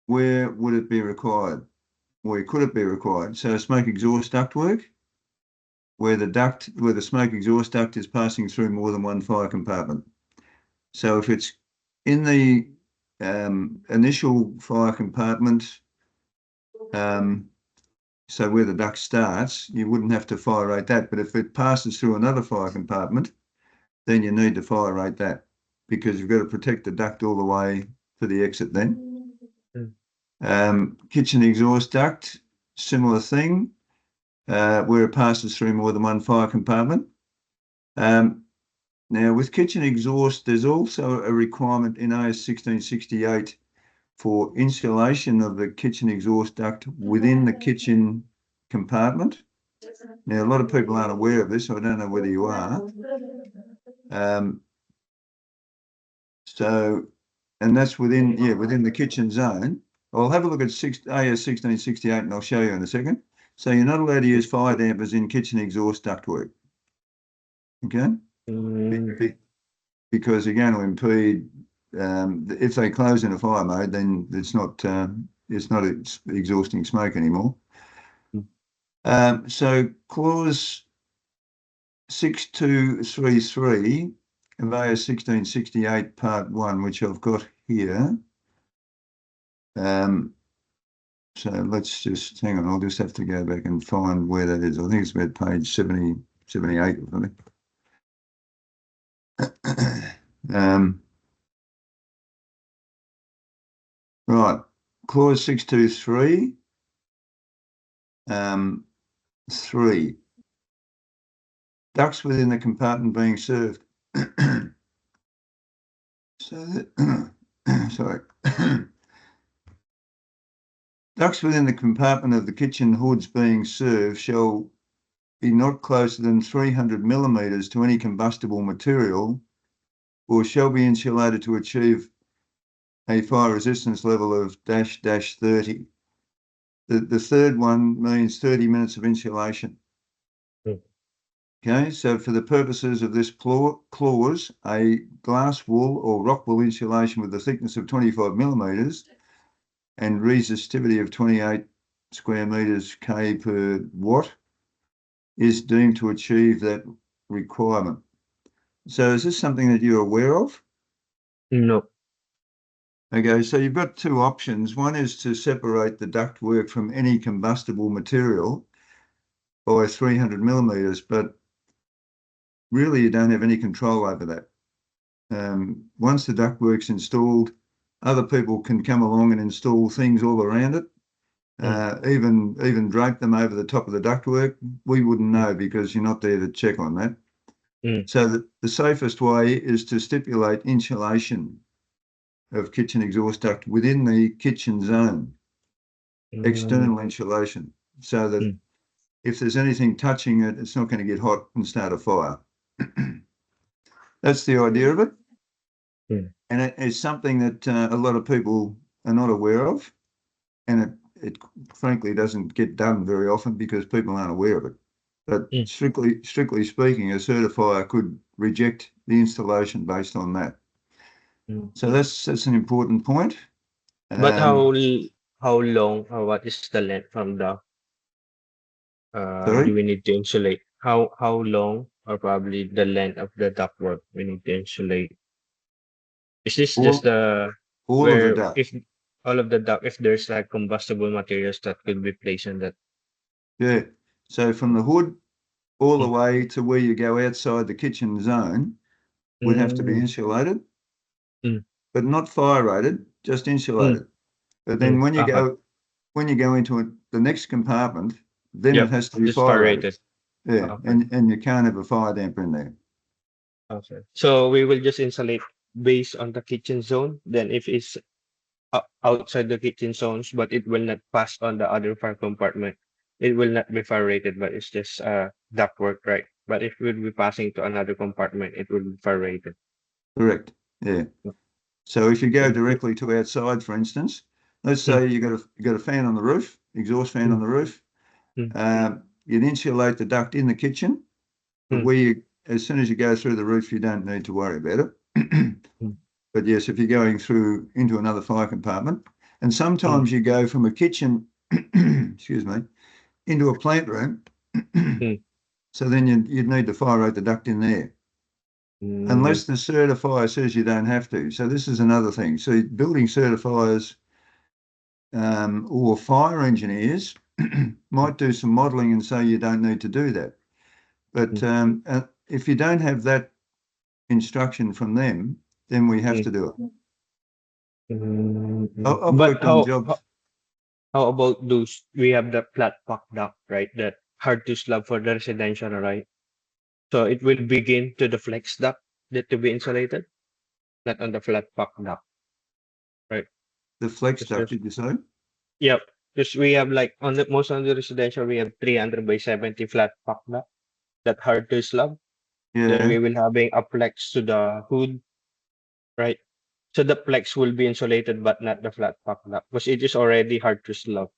where would it be required? Where could it be required? So smoke exhaust ductwork, where the smoke exhaust duct is passing through more than one fire compartment. So if it's in the initial fire compartment, so where the duct starts, you wouldn't have to fire rate that. But if it passes through another fire compartment, then you need to fire rate that, because you've got to protect the duct all the way to the exit then. Kitchen exhaust duct, similar thing, where it passes through more than one fire compartment. Now, with kitchen exhaust, there's also a requirement in AS 1668 for insulation of the kitchen exhaust duct within the kitchen compartment. Now, a lot of people aren't aware of this, so I don't know whether you are. And that's within the kitchen zone. I'll have a look at AS 1668 and I'll show you in a second. So you're not allowed to use fire dampers in kitchen exhaust ductwork. Okay? Because you're going to impede, if they close in a fire mode, then it's not exhausting smoke anymore. So clause 6233 of AS 1668 part 1, which I've got here. So let's just hang on, I'll just have to go back and find where that is. I think it's about page 78 or something. Right, clause 623, 3. Ducts within the compartment being served. Sorry. Ducts within the compartment of the kitchen hoods being served shall be not closer than 300 millimetres to any combustible material, or shall be insulated to achieve a fire resistance level of -30. The third one means 30 minutes of insulation. Okay, so for the purposes of this clause, a glass wool or rock wool insulation with a thickness of 25 millimetres and resistivity of 28 square metres K per watt is deemed to achieve that requirement. So is this something that you're aware of? No. Okay, so you've got two options. One is to separate the ductwork from any combustible material by 300 millimetres, but really you don't have any control over that. Once the ductwork's installed, other people can come along and install things all around it, even drape them over the top of the ductwork. We wouldn't know because you're not there to check on that. So the safest way is to stipulate insulation of kitchen exhaust duct within the kitchen zone, external insulation, so that if there's anything touching it, it's not going to get hot and start a fire. That's the idea of it. And it is something that a lot of people are not aware of, and it frankly doesn't get done very often because people aren't aware of it. But strictly speaking, a certifier could reject the installation based on that. So that's an important point. But how long or what is the length from the do we need to insulate? How long or probably the length of the ductwork we need to insulate? Is this just the all of the duct? If all of the duct, if there's like combustible materials that could be placed in that? Yeah. So from the hood all the way to where you go outside the kitchen zone would have to be insulated, but not fire rated, just insulated. But then when you go into the next compartment, then it has to be fire rated. Yeah, and you can't have a fire damper in there. Okay. So we will just insulate based on the kitchen zone. Then if it's outside the kitchen zones, but it will not pass on the other fire compartment, it will not be fire rated, but it's just ductwork, right? But if it will be passing to another compartment, it will be fire rated. Correct. Yeah. So if you go directly to outside, for instance, let's say you got a fan on the roof, exhaust fan on the roof. You'd insulate the duct in the kitchen, but as soon as you go through the roof, you don't need to worry about it. But yes, if you're going through into another fire compartment, And sometimes you go from a kitchen, excuse me, into a plant room. mm, So then you'd need to fire rate the duct in there, mm, unless the certifier says you don't have to. So this is another thing. So building certifiers or fire engineers might do some modelling and say you don't need to do that. But if you don't have that instruction from them, then we have to do it. I've But worked on jobs. how about those? We have the flat pack duct, right? That hard to slab for the residential, right? So it will begin to the flex duct that to be insulated, not on the flat pack duct, right? The flex It's duct, just did you say? yep. Because we have like on the most on the residential we have 300 by 70 flat pack duct that hard to slab. Then Yeah. we will having a flex to the hood, right? So the flex will be insulated but not the flat pack duct because it is already hard to slab.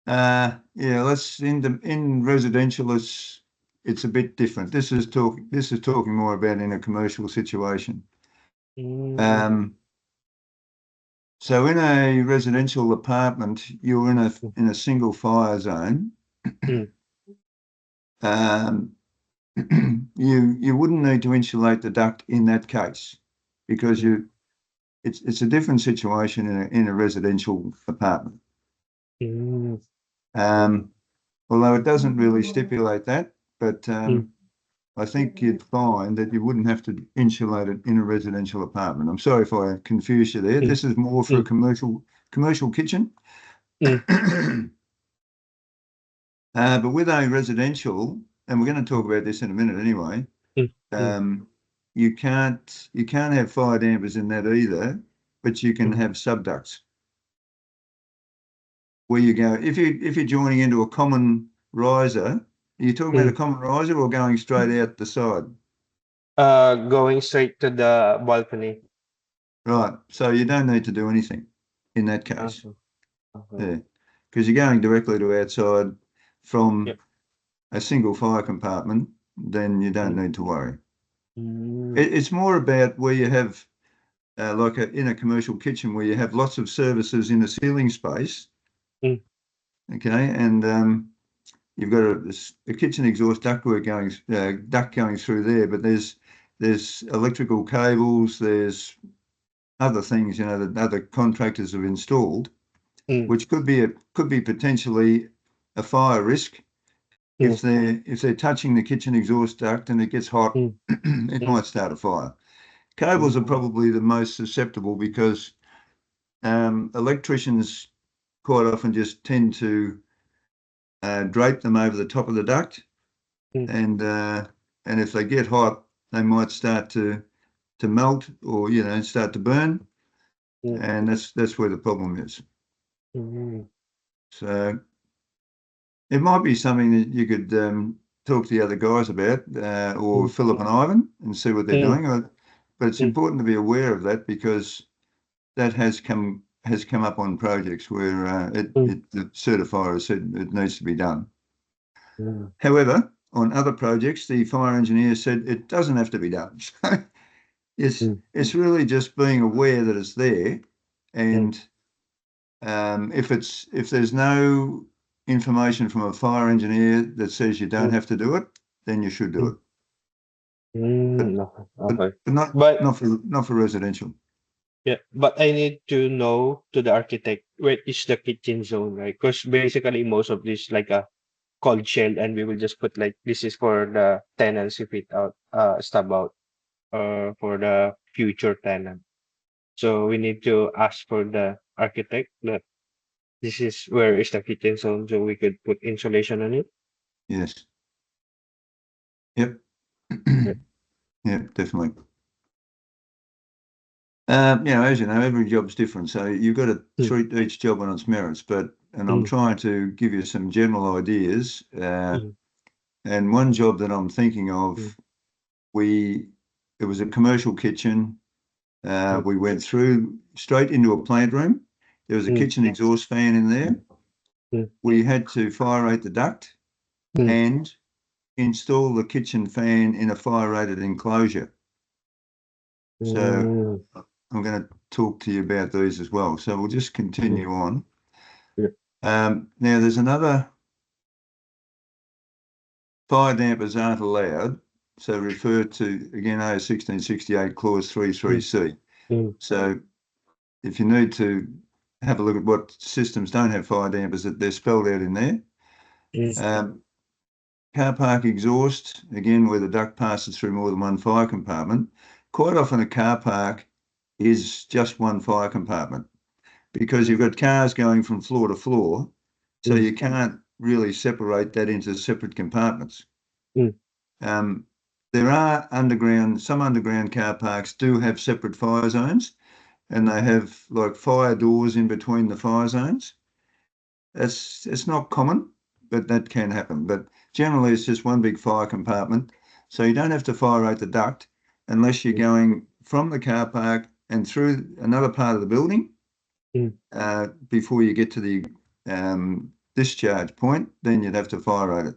Yeah, let's in residential it's a bit different. This is talking more about in a commercial situation. Mm, Um, so in a residential apartment, you're in a single fire zone. mm, Um, you wouldn't need to insulate the duct in that case because mm, it's a different situation in a residential apartment. mm, Um, although it doesn't really stipulate that, but mm, I think you'd find that you wouldn't have to insulate it in a residential apartment. I'm sorry if I confused you there. mm, This is more for a mm, commercial kitchen. mm, But with a residential, and we're going to talk about this in a minute anyway, mm, mm, um, you can't have fire dampers in that either, but you can mm, have subducts where you go. If you're joining into a common riser, are you talking about a mm. common riser or going straight out the side? Going straight to the balcony. Right. So you don't need to do anything in that case. Okay. Okay. Yeah. Because you're going directly to outside from Yep. a single fire compartment, then you don't Mm, need to worry. mm, It's more about where you have, like in a commercial kitchen, where you have lots of services in a ceiling space. mm, Okay. And you've got a kitchen exhaust duct going through there, but there's electrical cables, there's other things, that other contractors have installed, mm, which could be potentially a fire risk mm, if they're touching the kitchen exhaust duct and it gets hot, mm, it mm, might start a fire. Cables are mm, probably the most susceptible because electricians quite often just tend to drape them over the top of the duct, mm, and if they get hot, they might start to melt or start to burn, mm, and that's where the problem is. mm, So it might be something that you could talk to the other guys about, or mm, Philip and Ivan, and see what they're mm, doing. But it's mm, important to be aware of that because that has come up on projects where mm, the certifier has said it needs to be done. mm, However, on other projects, the fire engineer said it doesn't have to be done. So mm, it's really just being aware that it's there, mm, and if there's no information from a fire engineer that says you don't mm, have to do it, then you should do mm, it. But Okay. but Okay. but not But not for residential. yeah, but I need to know to the architect where is the kitchen zone, right? Because basically most of this like a cold shell, and we will just put like this is for the tenants if it out stub out for the future tenant. So we need to ask for the architect that this is where is the kitchen zone, so we could put insulation on it. Yes. Yep. Yeah. Yep. Definitely. As you know, every job's different, so you've got to Mm, treat each job on its merits. And I'm mm, trying to give you some general ideas. mm, And one job that I'm thinking mm, of, we it was a commercial kitchen. mm, We went through straight into a plant room. There was a mm, kitchen exhaust fan in there. mm, We had to fire rate the duct mm, and install the kitchen fan in a fire rated enclosure. So mm, I'm going to talk to you about these as well. So we'll just continue on. Yeah. Now there's another, fire dampers aren't allowed. So refer to, again, AS 1668 clause 33C. So if you need to have a look at what systems don't have fire dampers, that they're spelled out in there. Car park exhaust, again, where the duct passes through more than one fire compartment. Quite often a car park is just one fire compartment because you've got cars going from floor to floor, so you can't really separate that into separate compartments. There are some underground car parks do have separate fire zones, and they have like fire doors in between the fire zones. It's not common, but that can happen. But generally, it's just one big fire compartment, so you don't have to fire rate the duct unless you're going from the car park and through another part of the building before you get to the discharge point. Then you'd have to fire rate it.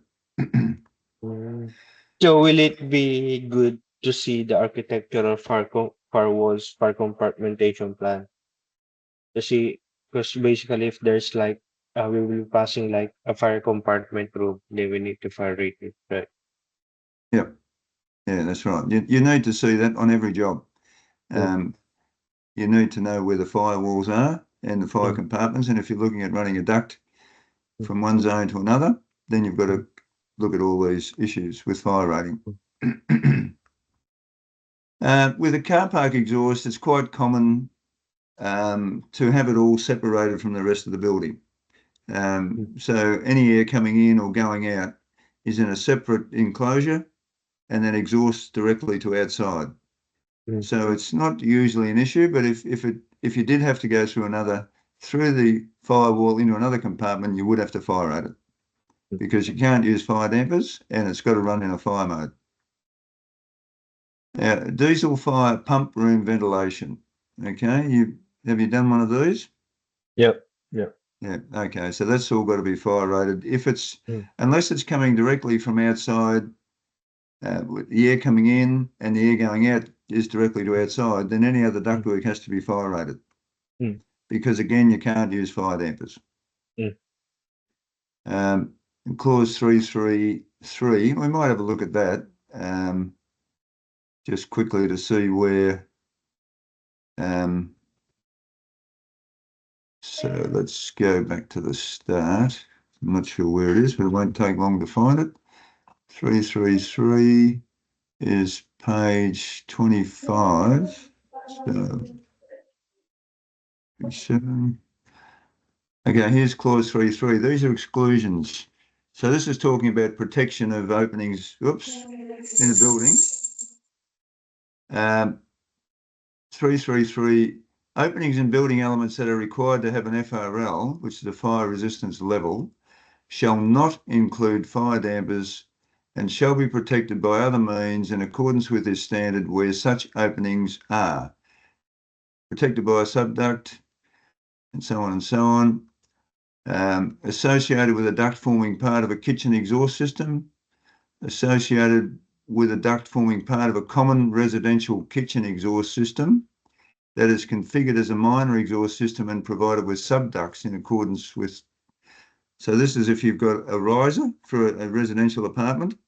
So will it be good to see the architectural firewalls, fire compartmentation plan to see? Because basically, if there's like we will be passing like a fire compartment room, then we need to fire rate it, right? Yep. Yeah, that's right. You need to see that on every job. You need to know where the firewalls are and the fire compartments. And if you're looking at running a duct from one zone to another, then you've got to look at all these issues with fire rating. With a car park exhaust, it's quite common to have it all separated from the rest of the building. So any air coming in or going out is in a separate enclosure and then exhausts directly to outside. So it's not usually an issue, but if you did have to go through the firewall into another compartment, you would have to fire rate it because you can't use fire dampers and it's got to run in a fire mode. Now, diesel fire pump room ventilation. Okay, have you done one of these? Yep. Yeah. Okay. So that's all got to be fire rated. Unless it's coming directly from outside, with the air coming in and the air going out is directly to outside, then any other ductwork has to be fire rated. Because again, you can't use fire dampers. Clause 333, we might have a look at that just quickly to see where. So let's go back to the start. I'm not sure where it is, but it won't take long to find it. 333 is page 25. So 7. Okay, here's clause 3.3. These are exclusions. So this is talking about protection of openings, in a building. 333, openings in building elements that are required to have an FRL, which is a fire resistance level, shall not include fire dampers and shall be protected by other means in accordance with this standard where such openings are protected by a subduct and so on and so on. Associated with a duct forming part of a kitchen exhaust system, associated with a duct forming part of a common residential kitchen exhaust system that is configured as a minor exhaust system and provided with subducts in accordance with. So this is if you've got a riser for a residential apartment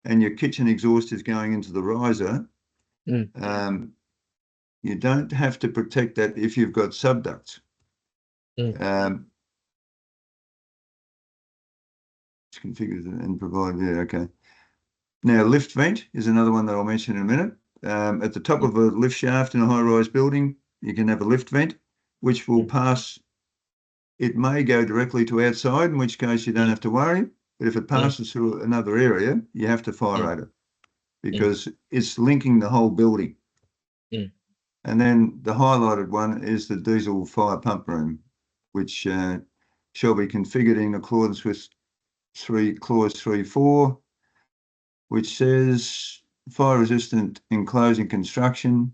and your kitchen exhaust is going into the riser, you don't have to protect that if you've got subducts. It's configured and provided, yeah, okay. Now, lift vent is another one that I'll mention in a minute. At the top of a lift shaft in a high-rise building, you can have a lift vent, which will pass. It may go directly to outside, in which case you don't have to worry. But if it passes through another area, you have to fire rate it because it's linking the whole building. And then the highlighted one is the diesel fire pump room, which shall be configured in accordance with clause 3.4, which says fire resistant enclosing construction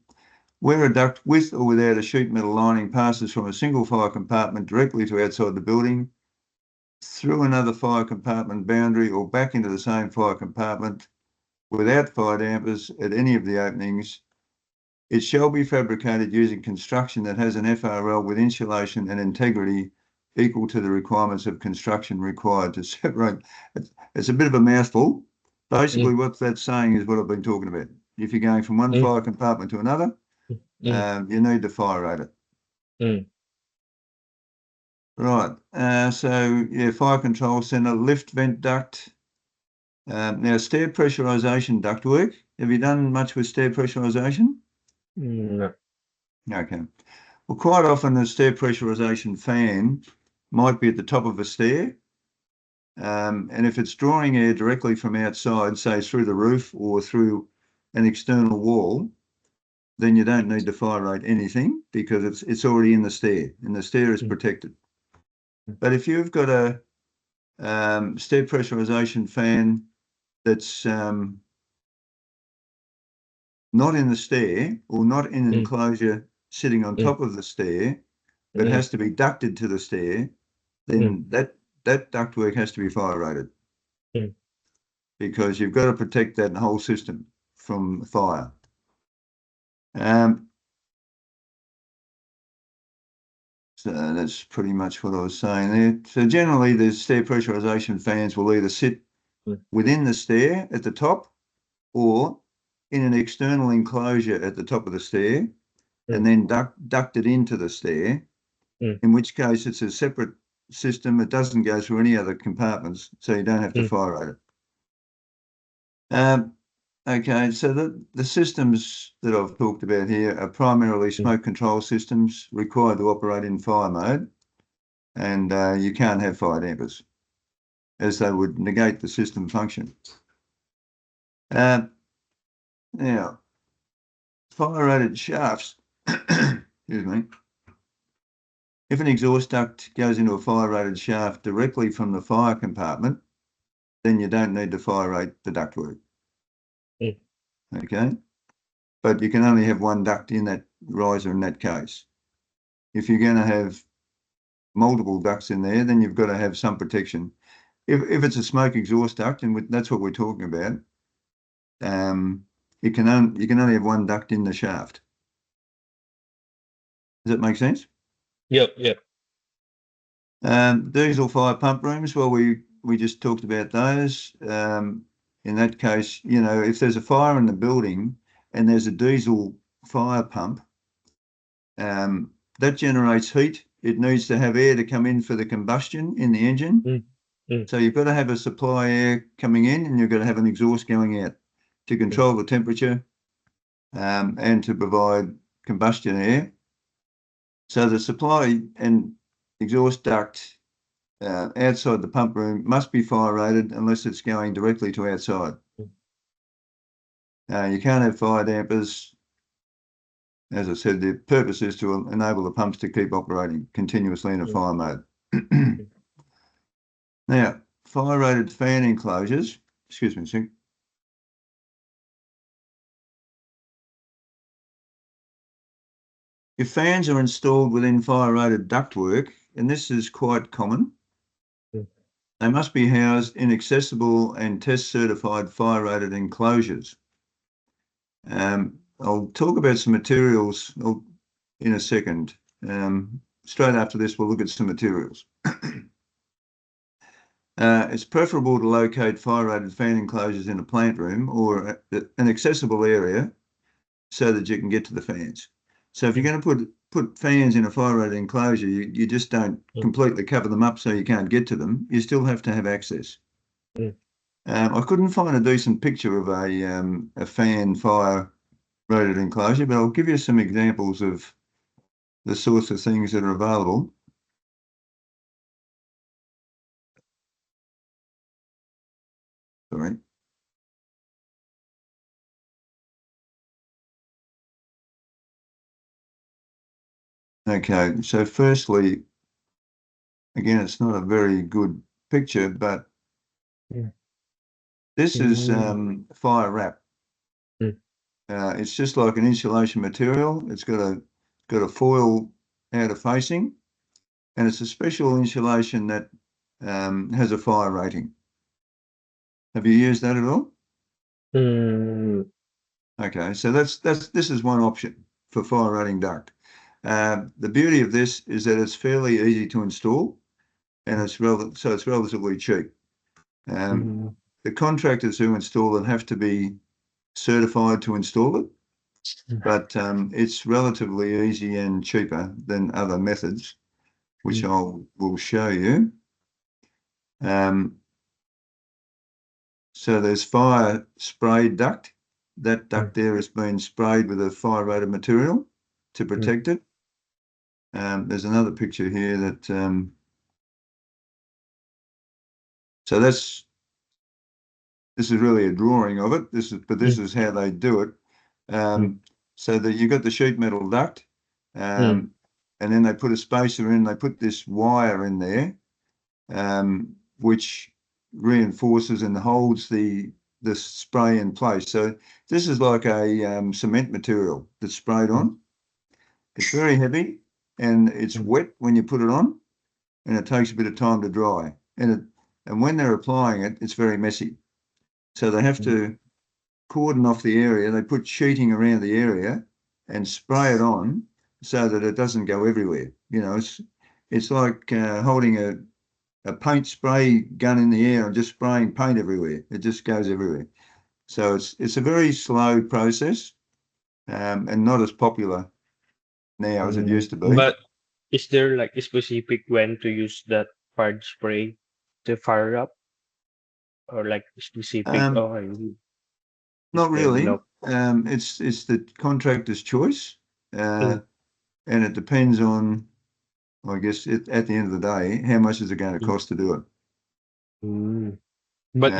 where a duct with or without a sheet metal lining passes from a single fire compartment directly to outside the building, through another fire compartment boundary or back into the same fire compartment without fire dampers at any of the openings, It shall be fabricated using construction that has an FRL with insulation and integrity equal to the requirements of construction required to separate. It's a bit of a mouthful. Basically, what that's saying is what I've been talking about. If you're going from one fire compartment to another, you need to fire rate it. Right. So, yeah, fire control center, lift vent duct. Now, stair pressurization ductwork. Have you done much with stair pressurization? No. Okay. Well, quite often the stair pressurization fan might be at the top of a stair. And if it's drawing air directly from outside, say through the roof or through an external wall, then you don't need to fire rate anything because it's already in the stair and the stair is protected. But if you've got a stair pressurization fan that's not in the stair or not in an enclosure sitting on top of the stair, but has to be ducted to the stair, then that ductwork has to be fire rated because you've got to protect that whole system from fire. So that's pretty much what I was saying there. So generally, the stair pressurization fans will either sit within the stair at the top or in an external enclosure at the top of the stair and then ducted into the stair, in which case it's a separate system. It doesn't go through any other compartments, so you don't have to fire rate it. Okay, so the systems that I've talked about here are primarily smoke control systems required to operate in fire mode, and you can't have fire dampers as they would negate the system function. Now, fire-rated shafts, excuse me. If an exhaust duct goes into a fire-rated shaft directly from the fire compartment, then you don't need to fire rate the ductwork. Okay, but you can only have one duct in that riser in that case. If you're going to have multiple ducts in there, then you've got to have some protection. If it's a smoke exhaust duct, and that's what we're talking about, you can only have one duct in the shaft. Does that make sense? Yep. Diesel fire pump rooms, well, we just talked about those. In that case, if there's a fire in the building and there's a diesel fire pump, that generates heat. It needs to have air to come in for the combustion in the engine. So you've got to have a supply air coming in and you've got to have an exhaust going out to control the temperature and to provide combustion air. So the supply and exhaust duct outside the pump room must be fire rated unless it's going directly to outside. You can't have fire dampers. As I said, the purpose is to enable the pumps to keep operating continuously in a fire mode. Now, fire rated fan enclosures, excuse me a sec. If fans are installed within fire rated ductwork, and this is quite common, they must be housed in accessible and test certified fire rated enclosures. I'll talk about some materials in a second. Straight after this, we'll look at some materials. It's preferable to locate fire-rated fan enclosures in a plant room or an accessible area so that you can get to the fans. So if you're going to put fans in a fire-rated enclosure, you just don't completely cover them up so you can't get to them. You still have to have access. I couldn't find a decent picture of a fan fire-rated enclosure, but I'll give you some examples of the sorts of things that are available. Sorry. Okay, so firstly, again, it's not a very good picture, but this is fire wrap. It's just like an insulation material. It's got a foil outer facing, and it's a special insulation that has a fire rating. Have you used that at all? Okay, so this is one option for fire rating duct. The beauty of this is that it's fairly easy to install, and it's relatively cheap. Mm, The contractors who install it have to be certified to install it, but it's relatively easy and cheaper than other methods, which mm, will show you. So there's fire spray duct. That mm, duct there has been sprayed with a fire rated material to mm, protect it. There's another picture here that, so this is really a drawing of it. But this mm, is how they do it. mm, So that you've got the sheet metal duct, mm, and then they put a spacer in, they put this wire in there, which reinforces and holds the spray in place. So this is like a cement material that's sprayed mm, on. It's very heavy and it's mm, wet when you put it on, and it takes a bit of time to dry. And when they're applying it, it's very messy. So they have mm, to cordon off the area. They put sheeting around the area and spray it on so that it doesn't go everywhere. It's like holding a paint spray gun in the air and just spraying paint everywhere. It just goes everywhere. So it's a very slow process, and not as popular now as it mm. used to be. But is there like a specific when to use that fire spray to fire up, or like specific? Um, Oh, is Not there really. no? It's the contractor's choice, uh, Mm, and it depends on, I guess, at the end of the day, how much is it going to mm, cost to do it? mm. But Um,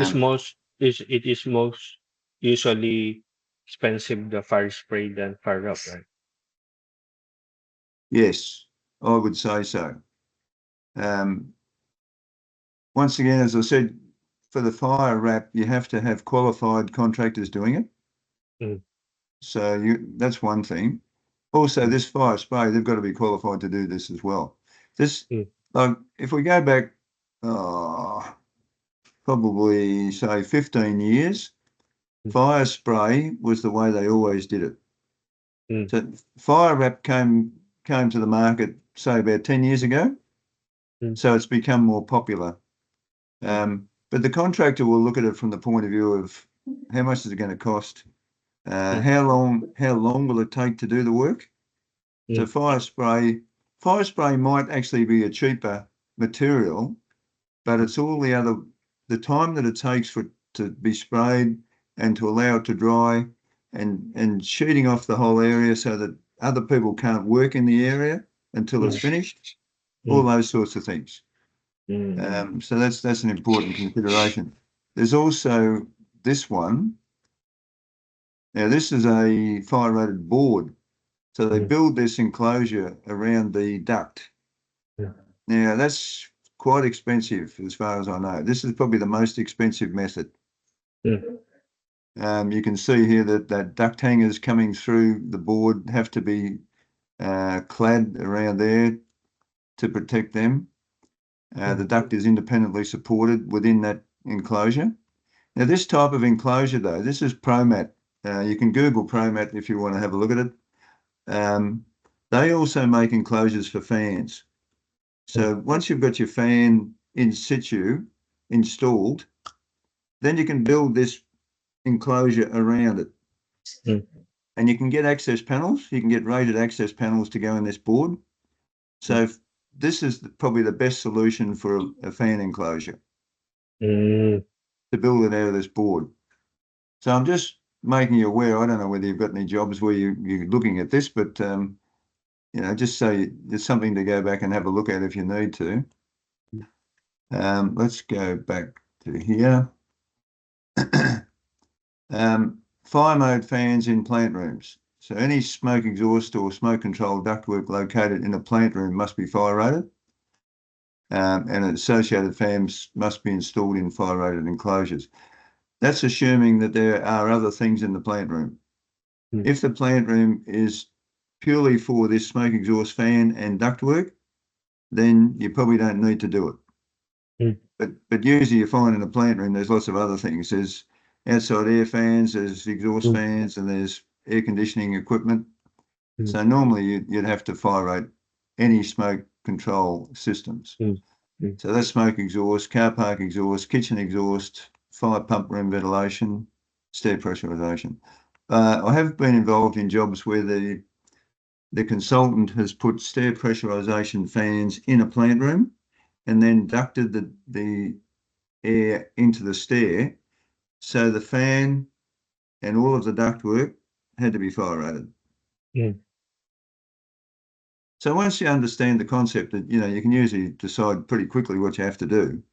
it is most usually expensive the fire spray than fire up, right? yes, I would say so. Um, Once again, as I said, for the fire wrap, you have to have qualified contractors doing it. Mm, So that's one thing. Also, mm, this fire spray, they've got to be qualified to do this as well. This, mm, like, if we go back, probably say 15 years, mm, fire spray was the way they always did it. mm, So fire wrap came to the market, say about 10 years ago. mm, So it's become more popular. mm, But the contractor will look at it from the point of view of how much is it going to cost? mm, How long will it take to do the work? So mm, fire spray might actually be a cheaper material, but it's all the time that it takes for it to be sprayed and to allow it to dry, and sheeting off the whole area so that other people can't work in the area until it's mm, finished, all mm, those sorts of things. mm, So that's an important consideration. There's also this one. Now, this is a fire rated board. So they mm, build this enclosure around the duct. mm, Now, that's quite expensive as far as I know. This is probably the most expensive method. mm, You can see here that duct hangers coming through the board have to be clad around there to protect them. The mm, duct is independently supported within that enclosure. Now, this type of enclosure, though, this is ProMat. You can Google ProMat if you want to have a look at it. Um, they also make enclosures for fans. mm, So once you've got your fan in situ installed, then you can build this enclosure around it. mm, And you can get access panels. You can get rated access panels to go in this board. mm, So this is probably the best solution for a fan enclosure, mm. to build it out of this board. So I'm just making you aware. I don't know whether you've got any jobs where you're looking at this, but just so there's something to go back and have a look at if you need to. Let's go back to here. Fire mode fans in plant rooms. So any smoke exhaust or smoke control ductwork located in a plant room must be fire rated, and associated fans must be installed in fire rated enclosures. That's assuming that there are other things in the plant room. Mm, If the plant room is purely for this smoke exhaust fan and ductwork, then you probably don't need to do it. mm, But usually you find in a plant room there's lots of other things. outside air fans, there's exhaust mm, fans, and there's air conditioning equipment. mm, So normally you'd have to fire rate any smoke control systems. mm, mm, So that's smoke exhaust, car park exhaust, kitchen exhaust, fire pump room ventilation, stair pressurization. I have been involved in jobs where the consultant has put stair pressurization fans in a plant room and then ducted the air into the stair. So the fan and all of the ductwork had to be fire rated. mm. So once you understand the concept that, you can usually decide pretty quickly what you have to do.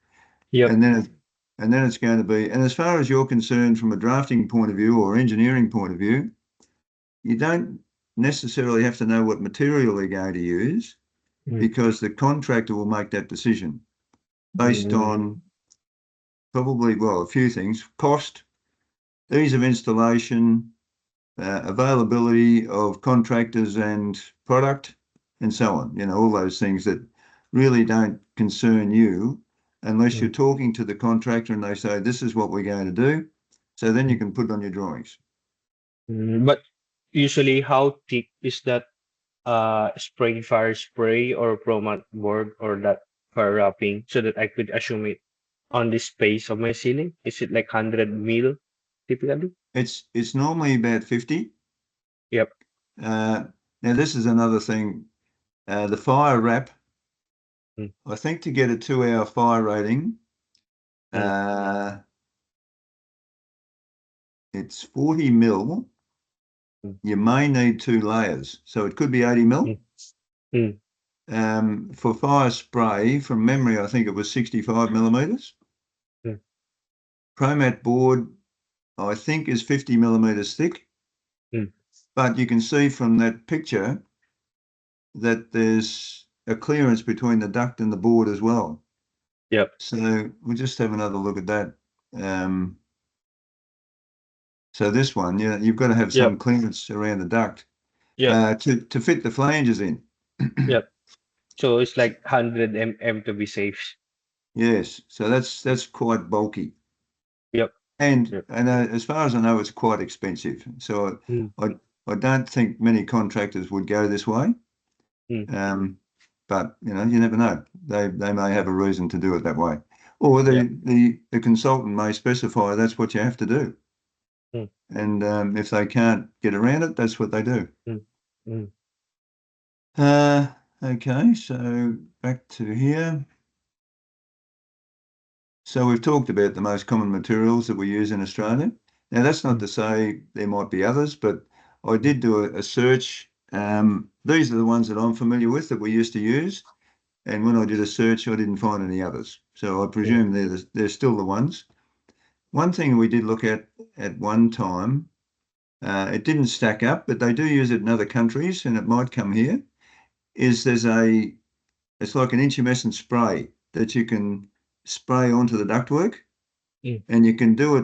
Yep. And then it's going to be, and as far as you're concerned from a drafting point of view or engineering point of view, you don't necessarily have to know what material they're going to use Mm, because the contractor will make that decision based mm, on probably, well, a few things: cost, ease of installation, availability of contractors and product, and so on. All those things that really don't concern you unless you're mm, talking to the contractor and they say, this is what we're going to do. So then you mm, can put it on your drawings. But usually, how thick is that fire spray or promat board or that fire wrapping so that I could assume it on the space of my ceiling? Is it like 100 mil typically? It's normally about 50. Yep. Uh, Now, this is another thing. The fire wrap, Mm, I think to get a 2-hour fire rating, mm, uh, it's 40 mil. mm, You may need 2 layers. So it could be 80 mil. mm, mm, For fire spray, from memory, I think it was 65 millimeters. mm, Promat board, I think, is 50 millimeters thick. mm. But you can see from that picture that there's a clearance between the duct and the board as well. Yep. So we'll just have another look at that. Um, so this one, yeah, you've got to have some Yep. clearance around the duct Yep. to fit the flanges in. Yep. So it's like 100 mm to be safe. Yes, so that's quite bulky. Yep. And Yep. as far as I know, it's quite expensive. So Mm, I don't think many contractors would go this way. mm. Um, but you never know. They may have a reason to do it that way, or Yep. the consultant may specify that's what you have to do. Mm, And if they can't get around it, that's what they do. mm, mm, Uh, okay, so back to here. So we've talked about the most common materials that we use in Australia. Now, that's not mm, to say there might be others, but I mm. did do a search. These are the ones that I'm familiar with that we used to use. And when I did a search, I didn't find any others. So I Mm, presume they're still the ones. One thing we did look at one time, it didn't stack up, but they do use it in other countries, and it might come here, is it's like an intumescent spray that you can spray onto the ductwork, mm, and you can do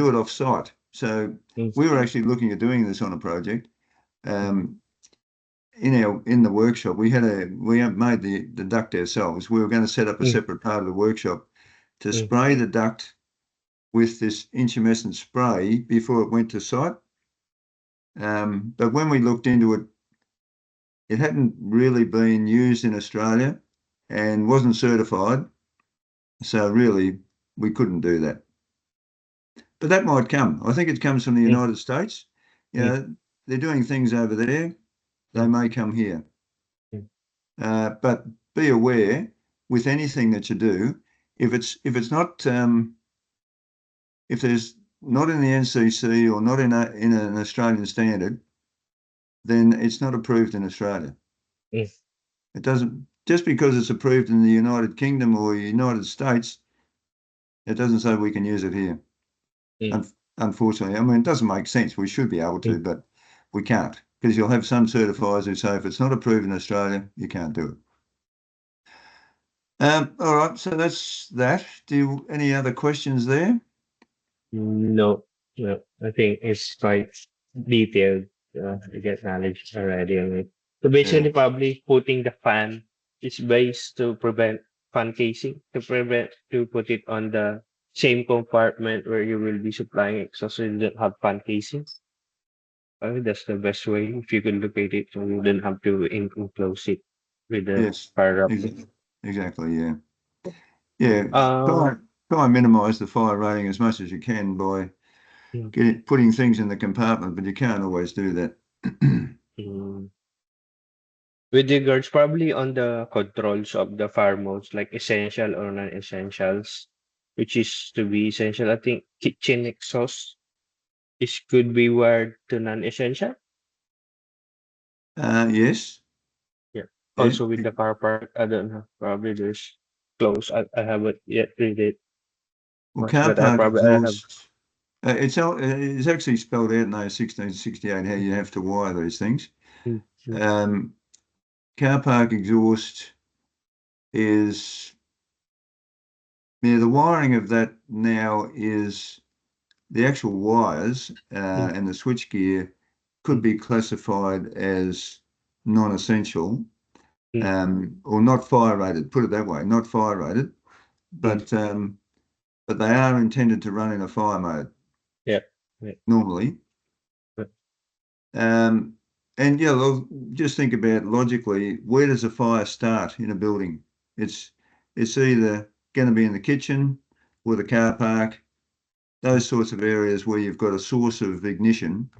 it off site. So mm, we were actually looking at doing this on a project. mm, Um, in the workshop, we had made the duct ourselves. We were going to set up a mm, separate part of the workshop to mm, spray the duct with this intumescent spray before it went to site. But when we looked into it, it hadn't really been used in Australia and wasn't certified. So really, we couldn't do that. But that might come. I think it comes from the mm, United States. You mm, know, they're doing things over there. They mm, may come here. mm, But be aware with anything that you do, if it's not if there's not in the NCC or not in an Australian standard, then it's not approved in Australia. mm, It doesn't just because it's approved in the United Kingdom or United States, it doesn't say we can use it here. mm, Un Unfortunately, I mean it doesn't make sense. We should be able to, mm. but we can't because you'll have some certifiers who say if it's not approved in Australia, you can't do it. All right, so that's that. Any other questions there? No, no. I think it's quite detailed. To get knowledge already on it. So Yeah. basically, probably putting the fan is based to prevent fan casing to put it on the same compartment where you will be supplying exhaust, so you don't have fan casing. I think that's the best way if you can locate it, so you don't have to enclose it with the Yes, fire up. exactly. Yeah. Yeah. Uh, Try and minimize the fire rating as much as you can by mm, putting things in the compartment, but you can't always do that. mm. With regards probably on the controls of the fire modes, like essential or non-essentials, which is to be essential, I think kitchen exhaust is could be wired to non-essential. Yes, Yeah. yeah. Also with the car park, I don't know. Probably there's close. I haven't yet read it Well, much, car but I park probably I have. exhaust. It's actually spelled out in those 1668 how you have to wire these things. Mm, mm, Um, Car park exhaust is, yeah, the wiring of that now is the actual wires mm, and the switchgear could mm, be classified as non-essential mm, or not fire rated. Put it that way, not fire rated, mm. but they are intended to run in a fire mode Yeah. Yeah. normally. Yeah. Um, and yeah, well, just think about logically, where does a fire start in a building? It's it's either going to be in the kitchen or the car park, Mm, those sorts of areas where you've got a source of ignition.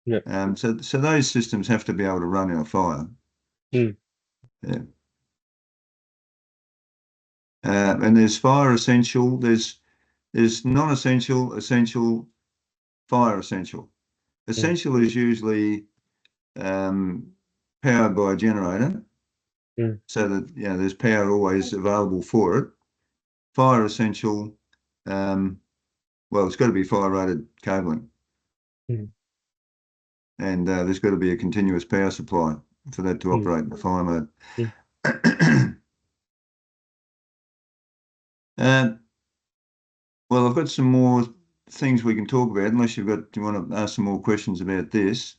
yeah. So those systems have to be able to run in a fire. Mm, Yeah. And there's fire essential, there's non-essential, essential, fire essential. mm, Essential is usually um, powered by a generator, mm, so that there's power always available for it. Fire essential, um, well, it's got to be fire rated cabling, mm, and there's got to be a continuous power supply for that to mm, operate in the fire mode. mm. Uh, well, I've got some more things we can talk about, unless do you want to ask some more questions about this?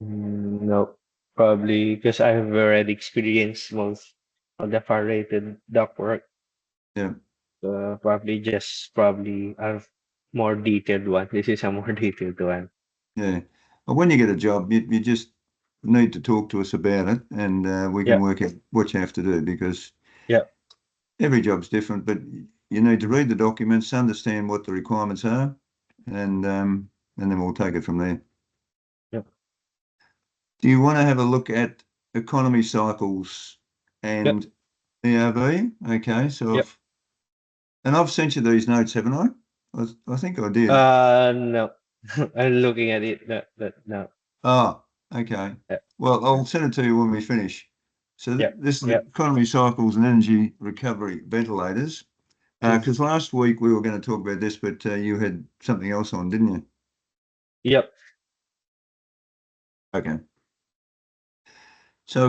No, probably because I have already experienced most of the far rated ductwork. Yeah, Probably have more detailed one. This is a more detailed one. yeah. Well, when you get a job, you just need to talk to us about it, and we can Yeah, work out what you have to do because yeah, every job's different. But you need to read the documents, understand what the requirements are, and then we'll take it from there. yeah, Do you want to have a look at economy cycles yeah, and ERV? Okay, yeah. I've sent you these notes, haven't I? I think I did. No, I'm looking at it. No. Oh, okay. Yeah, Well, I'll send it to you when we finish. So yeah, this is yeah. economy cycles and energy recovery ventilators. Mm, Because last week we were going to talk about this, but you had something else on, didn't you? yep. Okay.